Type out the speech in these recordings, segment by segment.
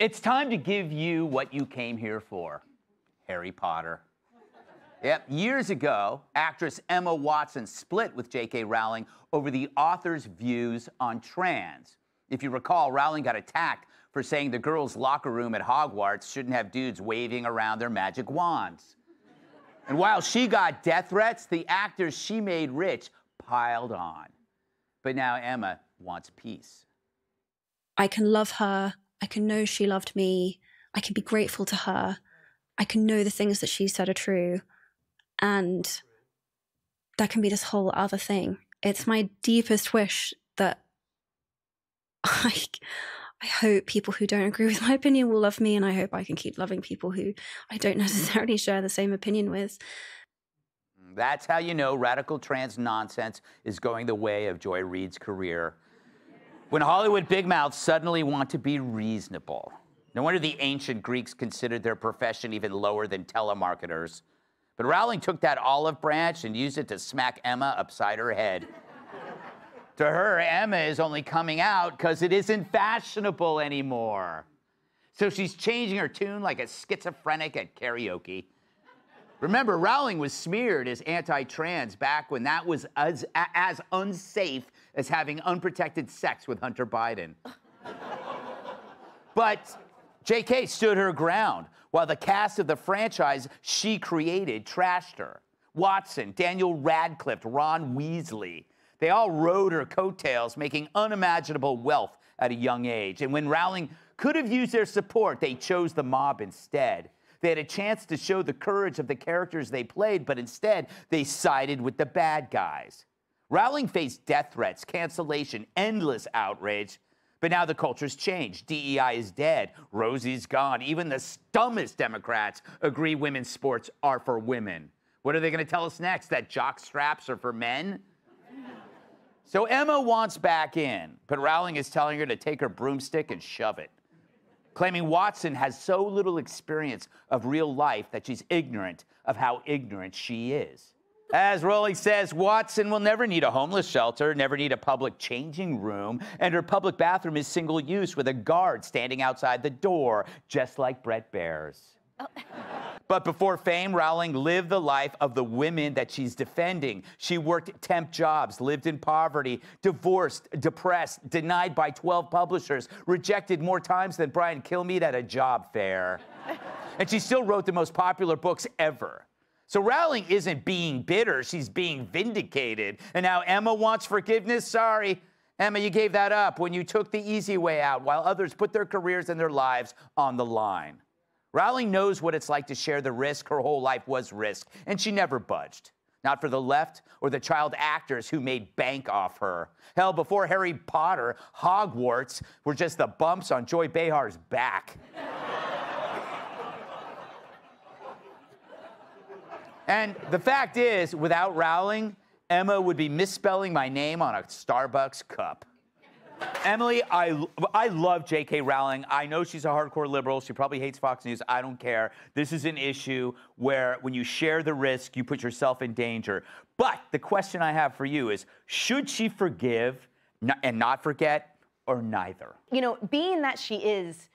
It's time to give you what you came here for, Harry Potter. Yep, years ago, actress Emma Watson split with J.K. Rowling over the author's views on trans. If you recall, Rowling got attacked for saying the girls' locker room at Hogwarts shouldn't have dudes waving around their magic wands. And while she got death threats, the actors she made rich piled on. But now Emma wants peace. I can love her. I can know she loved me. I can be grateful to her. I can know the things that she said are true. And that can be this whole other thing. It's my deepest wish that I hope people who don't agree with my opinion will love me, and I hope I can keep loving people who I don't necessarily share the same opinion with. That's how you know radical trans nonsense is going the way of Joy Reid's career. When Hollywood big mouths suddenly want to be reasonable. No wonder the ancient Greeks considered their profession even lower than telemarketers. But Rowling took that olive branch and used it to smack Emma upside her head. To her, Emma is only coming out because it isn't fashionable anymore. So she's changing her tune like a schizophrenic at karaoke. Remember, Rowling was smeared as anti-trans back when that was as unsafe as having unprotected sex with Hunter Biden. But J.K. stood her ground, while the cast of the franchise she created trashed her. Watson, Daniel Radcliffe, Ron Weasley, they all rode her coattails, making unimaginable wealth at a young age. And when Rowling could have used their support, they chose the mob instead. They had a chance to show the courage of the characters they played, but instead, they sided with the bad guys. Rowling faced death threats, cancellation, endless outrage. But now the culture's changed. DEI is dead. Rosie's gone. Even the dumbest Democrats agree women's sports are for women. What are they going to tell us next? That jock straps are for men? So Emma wants back in, but Rowling is telling her to take her broomstick and shove it, claiming Watson has so little experience of real life that she's ignorant of how ignorant she is. As Rowling says, Watson will never need a homeless shelter, never need a public changing room, and her public bathroom is single use with a guard standing outside the door, just like Brett Baer's. Oh. But before fame, Rowling lived the life of the women that she's defending. She worked temp jobs, lived in poverty, divorced, depressed, denied by 12 publishers, rejected more times than Brian Kilmeade at a job fair. And she still wrote the most popular books ever. So Rowling isn't being bitter, she's being vindicated. And now Emma wants forgiveness? Sorry, Emma, you gave that up when you took the easy way out while others put their careers and their lives on the line. Rowling knows what it's like to share the risk. Her whole life was risk, and she never budged. Not for the left or the child actors who made bank off her. Hell, before Harry Potter, Hogwarts were just the bumps on Joy Behar's back. And the fact is, without Rowling, Emma would be misspelling my name on a Starbucks cup. Emily, I love J.K. Rowling. I know she's a hardcore liberal. She probably hates Fox News. I don't care. This is an issue where when you share the risk, you put yourself in danger. But the question I have for you is, should she forgive and not forget, or neither? You know, being that she is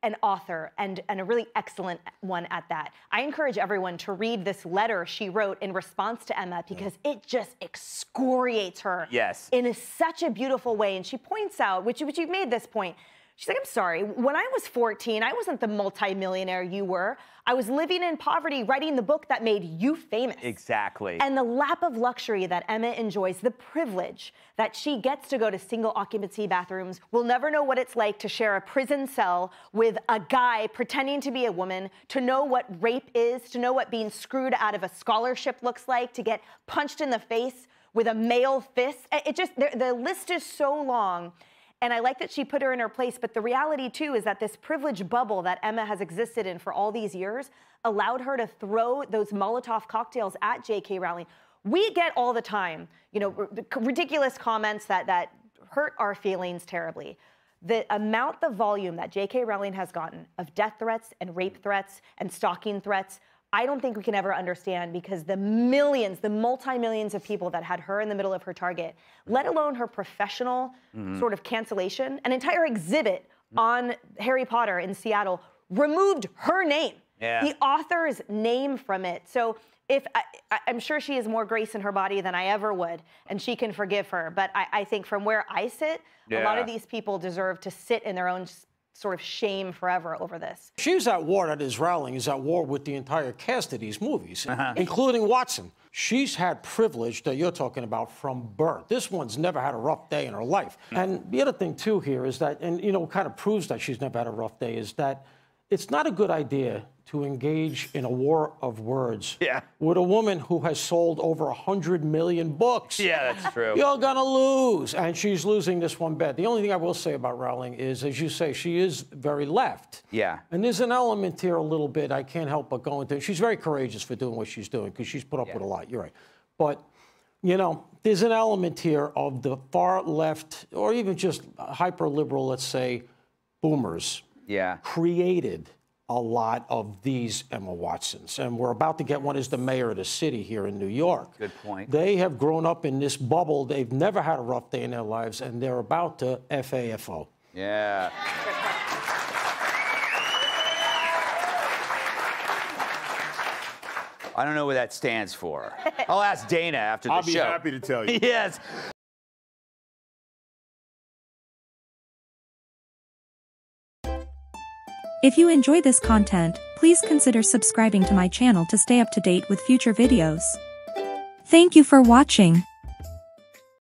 an author, and a really excellent one at that, I encourage everyone to read this letter she wrote in response to Emma, because it just excoriates her in such a beautiful way. And she points out, which you've made this point, she's like, I'm sorry, when I was 14, I wasn't the multimillionaire you were. I was living in poverty, writing the book that made you famous. Exactly. And the lap of luxury that Emma enjoys, the privilege that she gets to go to single occupancy bathrooms, will never know what it's like to share a prison cell with a guy pretending to be a woman, to know what rape is, to know what being screwed out of a scholarship looks like, to get punched in the face with a male fist. It just, the list is so long. And I like that she put her in her place, but the reality, too, is that this privilege bubble that Emma has existed in for all these years allowed her to throw those Molotov cocktails at J.K. Rowling. We get all the time, you know, ridiculous comments that hurt our feelings terribly. The amount, the volume that J.K. Rowling has gotten of death threats and rape threats and stalking threats, I don't think we can ever understand, because the millions, the multi-millions of people that had her in the middle of her target, let alone her professional sort of cancellation, an entire exhibit on Harry Potter in Seattle removed her name, the author's name from it. So if I'm sure she has more grace in her body than I ever would, and she can forgive her. But I think from where I sit, a lot of these people deserve to sit in their own sort of shame forever over this. She's at war, that is, Rowling is at war with the entire cast of these movies, including Watson. She's had privilege that you're talking about from birth. This one's never had a rough day in her life. And the other thing, too, here is that, and, you know, kind of proves that she's never had a rough day, is that it's not a good idea to engage in a war of words with a woman who has sold over 100 million books. Yeah, that's true. You're gonna lose, and she's losing this one bet. The only thing I will say about Rowling is, as you say, she is very left. Yeah. And there's an element here a little bit, I can't help but go into. She's very courageous for doing what she's doing, because she's put up with a lot, you're right. But, you know, there's an element here of the far left, or even just hyper-liberal, let's say, boomers, created a lot of these Emma Watsons. And we're about to get one as the mayor of the city here in New York. Good point. They have grown up in this bubble. They've never had a rough day in their lives, and they're about to FAFO. Yeah. I don't know what that stands for. I'll ask Dana after the show. I'll be happy to tell you. Yes. If you enjoy this content, please consider subscribing to my channel to stay up to date with future videos. Thank you for watching.